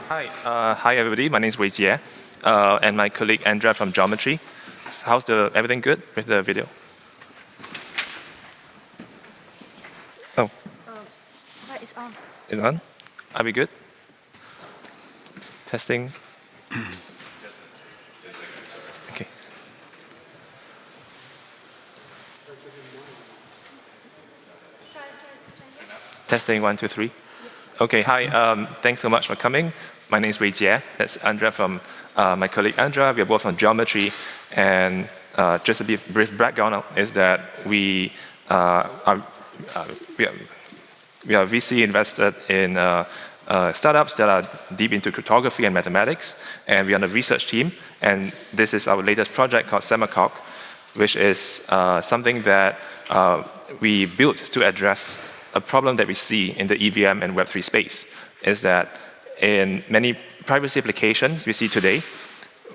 Hi everybody. My name is Wei Jie, and my colleague Andrija from Geometry. How's everything good with the video? Oh, It's on. it's on. Are we good? Testing. Okay. Testing 1, 2, 3. Okay. Hi. Thanks so much for coming. My name is Wei Jie. That's Andrija from my colleague Andrija. We are both from Geometry, and just a brief background is that we are VC invested in startups that are deep into cryptography and mathematics, and we're on the research team. And this is our latest project called Semacaulk, which is something that we built to address a problem that we see in the EVM and Web3 space. Is that in many privacy applications we see today,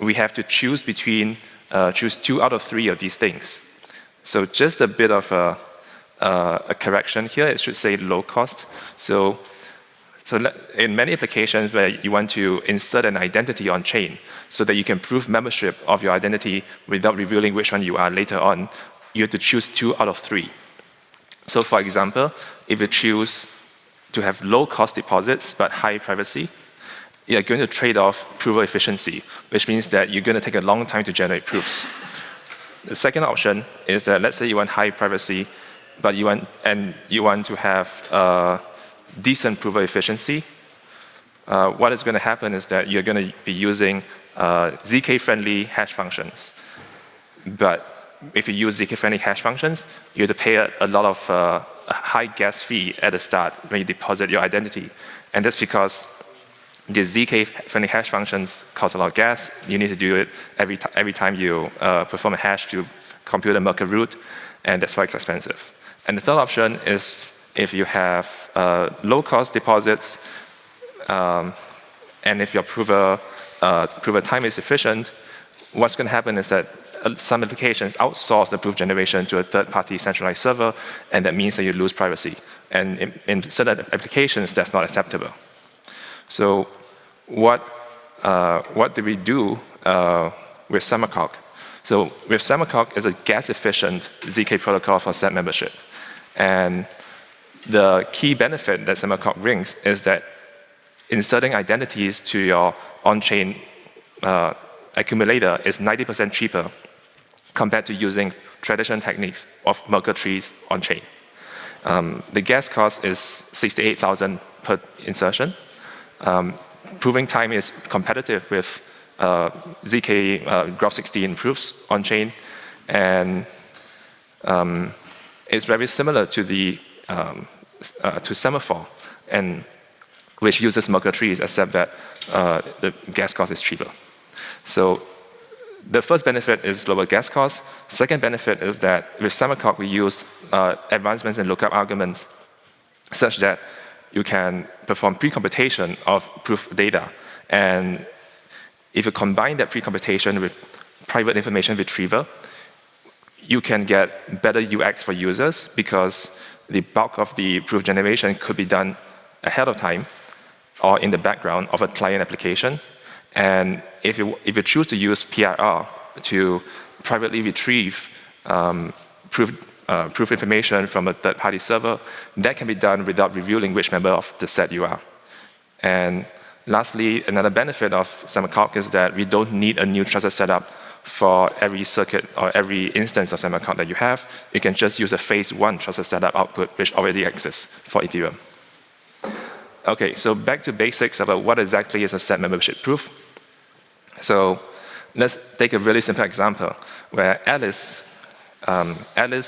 we have to choose between choose 2 out of 3 of these things. So just a bit of a correction here. It should say low cost. So in many applications where you want to insert an identity on chain so that you can prove membership of your identity without revealing which one you are later on, you have to choose 2 out of 3. So for example, if you choose to have low cost deposits but high privacy, you're going to trade off prover efficiency, which means that you're going to take a long time to generate proofs. The second option is that let's say you want high privacy, but you want to have decent prover efficiency. What is going to happen is that you're going to be using ZK-friendly hash functions. But if you use ZK-friendly hash functions, you have to pay a lot of high gas fee at the start when you deposit your identity. And that's because the ZK-friendly hash functions cost a lot of gas. You need to do it every time you perform a hash to compute a Merkle root, and that's why it's expensive. And the third option is if you have low-cost deposits, and if your prover time is efficient, what's going to happen is that some applications outsource the proof generation to a third-party centralized server, and that means that you lose privacy. And in certain applications, that's not acceptable. So what do we do with Semacaulk? So with Semacaulk is a gas-efficient ZK protocol for set membership. And the key benefit that Semacaulk brings is that inserting identities to your on-chain accumulator is 90% cheaper compared to using traditional techniques of Merkle trees on-chain. The gas cost is 68,000 per insertion. Proving time is competitive with ZK Graph 16 proofs on-chain, and it's very similar to Semaphore, and which uses Merkle trees, except that the gas cost is cheaper. So the first benefit is lower gas cost. Second benefit is that with Semacaulk we use advancements in lookup arguments such that you can perform pre-computation of proof data. And if you combine that pre-computation with private information retrieval, you can get better UX for users because the bulk of the proof generation could be done ahead of time or in the background of a client application. And if you choose to use PIR to privately retrieve proof information from a third-party server, that can be done without revealing which member of the set you are. And lastly, another benefit of Semacaulk is that we don't need a new trusted setup for every circuit or every instance of Semacaulk that you have. You can just use a phase 1 trusted setup output, which already exists for Ethereum. Okay, so back to basics about what exactly is a set membership proof. So let's take a really simple example where Alice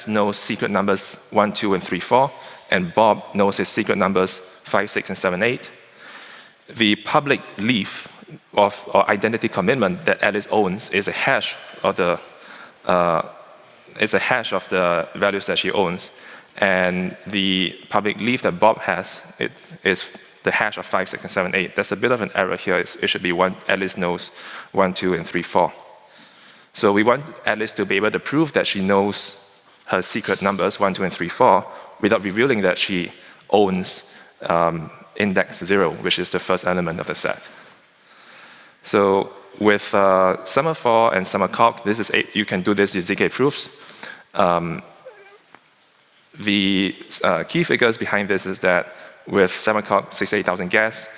knows secret numbers 1, 2, and 3, 4, and Bob knows his secret numbers 5, 6, and 7, 8. The public leaf or identity commitment that Alice owns is a hash of the values that she owns, and the public leaf that Bob has is the hash of 5, 6, and 7, 8. There's a bit of an error here. It should be Alice knows 1, 2, and 3, 4. So we want Alice to be able to prove that she knows her secret numbers 1, 2, and 3, 4 without revealing that she owns index 0, which is the first element of the set. So with Semaphore and Semacaulk, you can do this with ZK proofs. The key figures behind this is that with Semacaulk 68,000 gas,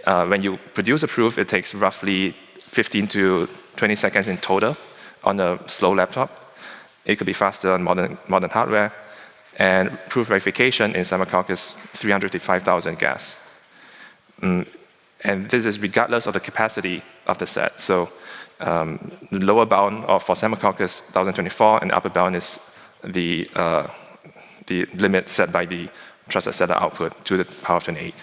when you produce a proof, it takes roughly 15 to 20 seconds in total on a slow laptop. It could be faster on modern hardware. And proof verification in Semacaulk is 305,000 gas. And this is regardless of the capacity of the set. So the lower bound for Semacaulk is 1024, and the upper bound is the limit set by the trusted setup output to the power of 28.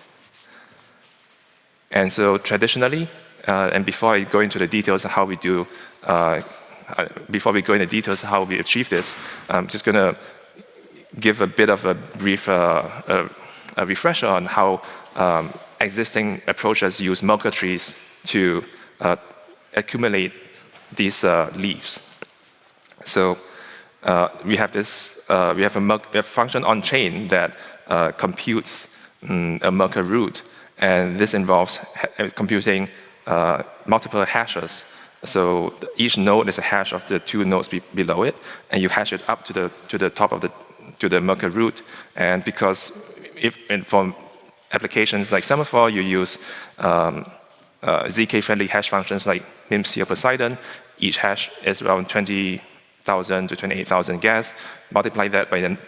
And so traditionally, and before I go into the details of how we do, before we go into details of how we achieve this, I'm just going to give a bit of a brief a refresher on how existing approaches use Merkle trees to accumulate these leaves. So we have a function on chain that computes a Merkle root, and this involves computing multiple hashes. So each node is a hash of the two nodes below it, and you hash it up to the top of the Merkle root. And because for applications like Semaphore, you use ZK-friendly hash functions like MIMC or Poseidon. Each hash is around 20,000 to 28,000 gas. Multiply that by the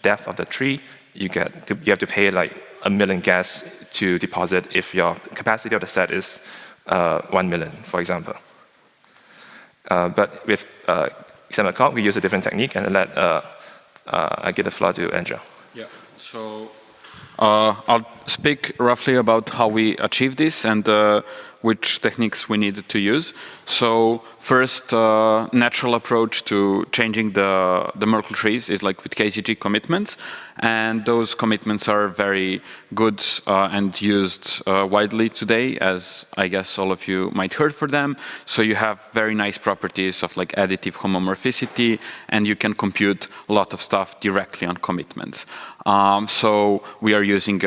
depth of the tree, you have to pay like 1 million gas to deposit if your capacity of the set is 1 million, for example. But with Semacaulk, we use a different technique, and I give the floor to Andrija. Yeah. So I'll speak roughly about how we achieve this and which techniques we need to use. So first, natural approach to changing the Merkle trees is like with KZG commitments, and those commitments are very good and used widely today, as I guess all of you might heard for them. So you have very nice properties of like additive homomorphicity, and you can compute a lot of stuff directly on commitments. So we are using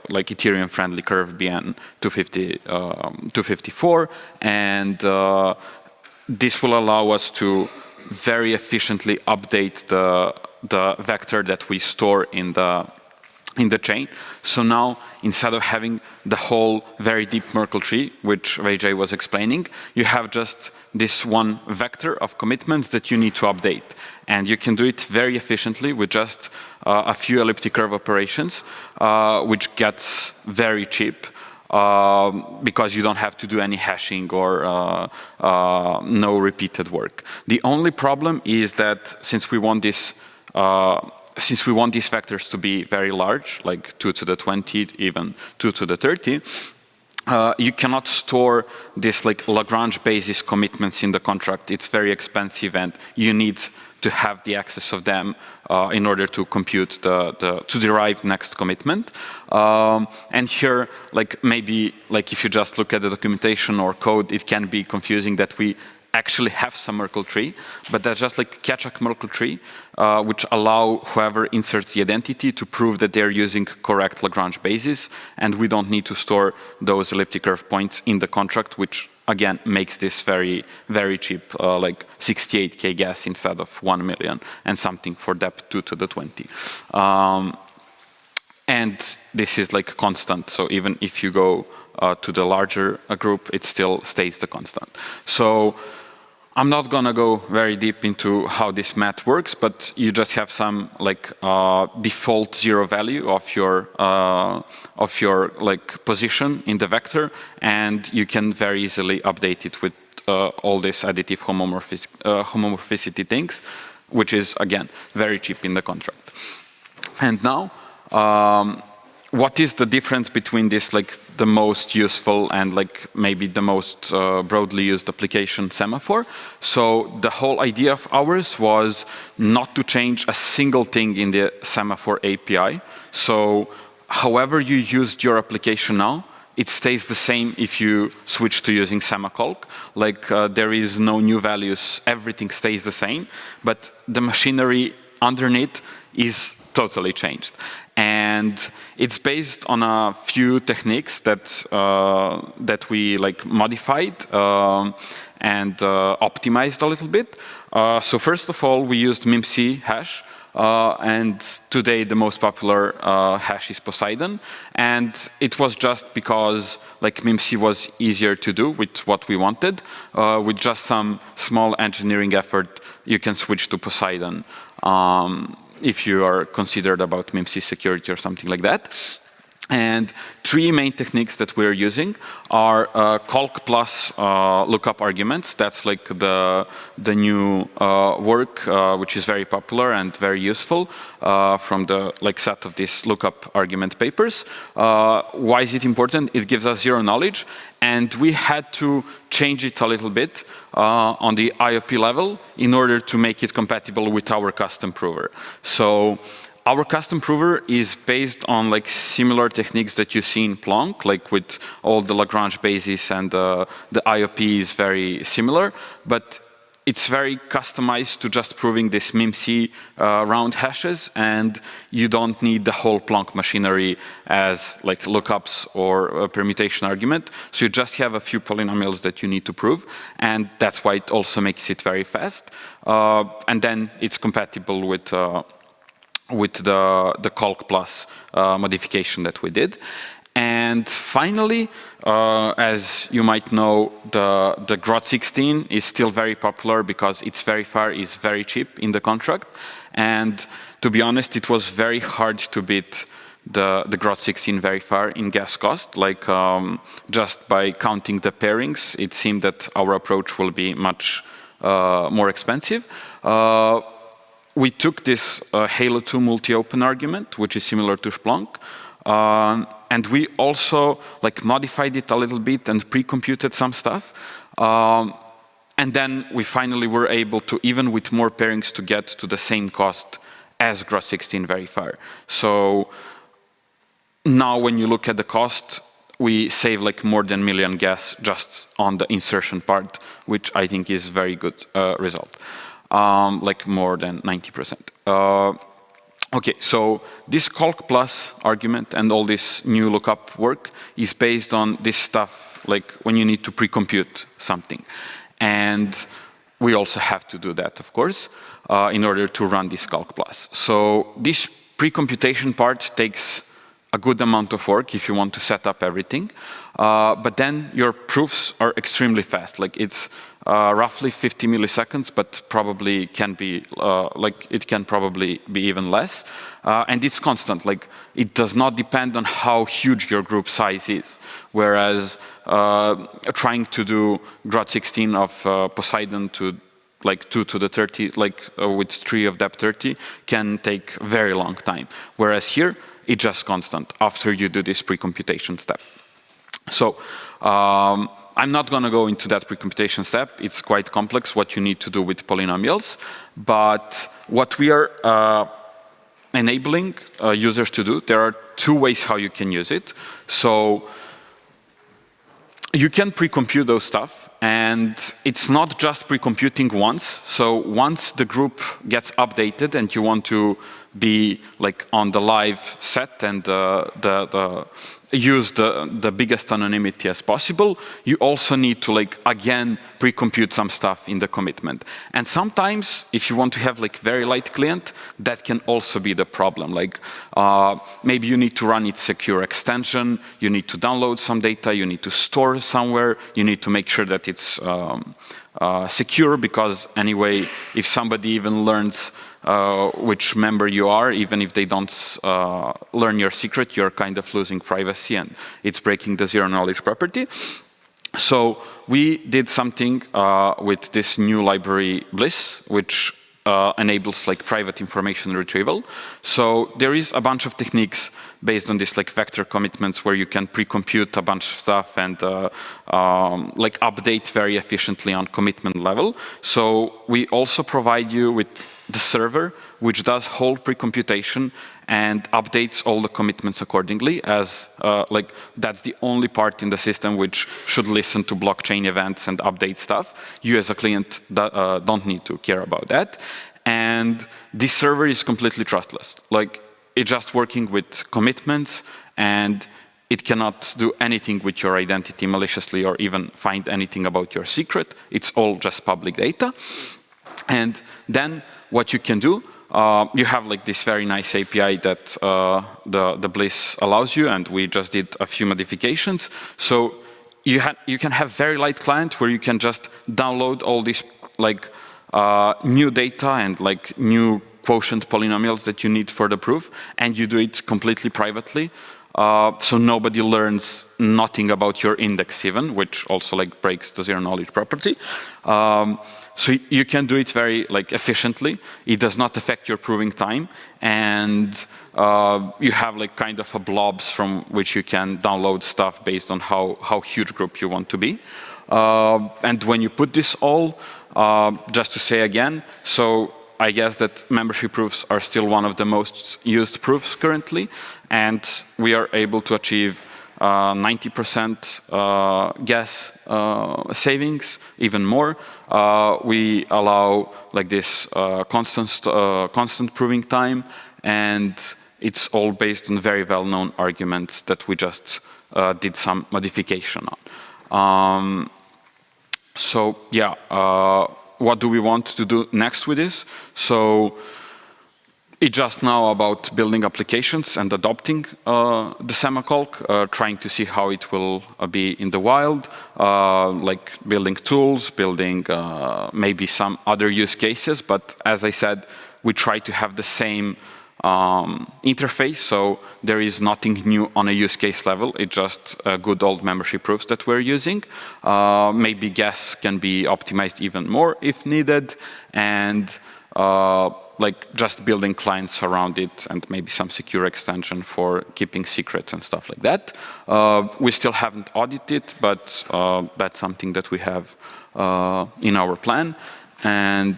like Ethereum-friendly curve BN 254, and this will allow us to very efficiently update the vector that we store in the chain. So now, instead of having the whole very deep Merkle tree, which Wei Jie was explaining, you have just this one vector of commitments that you need to update. And you can do it very efficiently with just a few elliptic curve operations, which gets very cheap. Because you don't have to do any hashing or no repeated work. The only problem is that since we want these vectors to be very large, like 2 to the 20, even 2 to the 30, you cannot store this like Lagrange basis commitments in the contract. It's very expensive, and you need to have the access of them in order to compute to derive next commitment. And here, like maybe like if you just look at the documentation or code, it can be confusing that we actually have some Merkle tree, but that's just like Ketchuk Merkle tree, which allow whoever inserts the identity to prove that they're using correct Lagrange basis, and we don't need to store those elliptic curve points in the contract, which again makes this very, very cheap, like 68K gas instead of 1 million and something for depth 2 to the 20. And this is like constant, so even if you go to the larger group, it still stays the constant. So I'm not gonna go very deep into how this math works, but you just have some like default zero value of your like position in the vector, and you can very easily update it with all this additive homomorphicity things, which is again very cheap in the contract. And now, what is the difference between this, like the most useful and like maybe the most broadly used application, Semaphore? So the whole idea of ours was not to change a single thing in the Semaphore API. So however you used your application now, it stays the same if you switch to using Semacaulk. Like there is no new values, everything stays the same, but the machinery underneath is totally changed. And it's based on a few techniques that we like modified and optimized a little bit. So first of all, we used MIMC hash. And today the most popular hash is Poseidon. And it was just because like MIMC was easier to do with what we wanted. With just some small engineering effort, you can switch to Poseidon if you are considered about MIMC security or something like that. And three main techniques that we're using are calc plus lookup arguments. That's like the new work, which is very popular and very useful from the like set of these lookup argument papers. Why is it important? It gives us zero knowledge, and we had to change it a little bit on the IOP level in order to make it compatible with our custom prover. So our custom prover is based on like similar techniques that you see in Plonk, like with all the Lagrange bases, and the IOP is very similar, but it's very customized to just proving this MIMC round hashes, and you don't need the whole Plonk machinery as like lookups or a permutation argument. So you just have a few polynomials that you need to prove, and that's why it also makes it very fast. And then it's compatible with the calc plus modification that we did. And finally, as you might know, the GROT16 is still very popular because its verifier is very cheap in the contract. And to be honest, it was very hard to beat the GROT16 verifier in gas cost. Like just by counting the pairings, it seemed that our approach will be much more expensive. We took this Halo 2 multi-open argument, which is similar to Splunk, and we also like modified it a little bit and pre-computed some stuff. And then we finally were able to, even with more pairings, to get to the same cost as GROT16 verifier. So now when you look at the cost, we save like more than million gas just on the insertion part, which I think is very good result. Like more than 90%. Okay, so this calc plus argument and all this new lookup work is based on this stuff, like when you need to pre-compute something. And we also have to do that, of course, in order to run this calc plus. So this pre-computation part takes a good amount of work if you want to set up everything. But then your proofs are extremely fast. Like it's roughly 50 milliseconds, but probably can be like it can probably be even less. And it's constant. Like it does not depend on how huge your group size is. Whereas trying to do GROT16 of Poseidon to like 2 to the 30, like with 3 of depth 30, can take very long time. Whereas here, it's just constant after you do this pre-computation step. So I'm not going to go into that pre-computation step. It's quite complex what you need to do with polynomials. But what we are enabling users to do, there are 2 ways how you can use it. So you can pre-compute those stuff. And it's not just pre-computing once. So once the group gets updated and you want to be like on the live set and use the biggest anonymity as possible, you also need to like again pre-compute some stuff in the commitment. And sometimes if you want to have like very light client, that can also be the problem. Like maybe you need to run its secure extension, you need to download some data, you need to store somewhere, you need to make sure that it's secure, because anyway, if somebody even learns which member you are, even if they don't learn your secret, you're kind of losing privacy and it's breaking the zero knowledge property. So we did something with this new library Bliss, which enables like private information retrieval. So there is a bunch of techniques based on this like vector commitments where you can pre-compute a bunch of stuff and like update very efficiently on commitment level. So we also provide you with the server, which does whole pre-computation and updates all the commitments accordingly, as like that's the only part in the system which should listen to blockchain events and update stuff. You as a client don't need to care about that. And this server is completely trustless. Like, it's just working with commitments, and it cannot do anything with your identity maliciously or even find anything about your secret. It's all just public data. And then what you can do, you have like this very nice API that the Bliss allows you, and we just did a few modifications. So you can have very light client where you can just download all these like new data and like new quotient polynomials that you need for the proof, and you do it completely privately. So nobody learns nothing about your index even, which also like breaks the zero knowledge property. So you can do it very like efficiently. It does not affect your proving time, and you have like kind of a blobs from which you can download stuff based on how huge group you want to be. And when you put this all, just to say again, so I guess that membership proofs are still one of the most used proofs currently, and we are able to achieve 90% gas savings, even more. We allow like this constant proving time, and it's all based on very well-known arguments that we just did some modification on. So yeah, what do we want to do next with this? So it's just now about building applications and adopting the Semacaulk, trying to see how it will be in the wild, like building tools, building maybe some other use cases. But as I said, we try to have the same interface, so there is nothing new on a use case level. It's just good old membership proofs that we're using. Maybe gas can be optimized even more if needed, and like just building clients around it, and maybe some secure extension for keeping secrets and stuff like that. We still haven't audited, but that's something that we have in our plan. And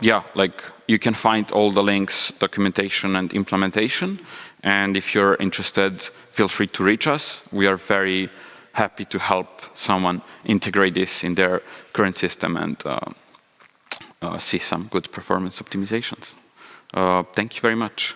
yeah, like you can find all the links, documentation and implementation. And if you're interested, feel free to reach us. We are very happy to help someone integrate this in their current system and see some good performance optimizations. Thank you very much.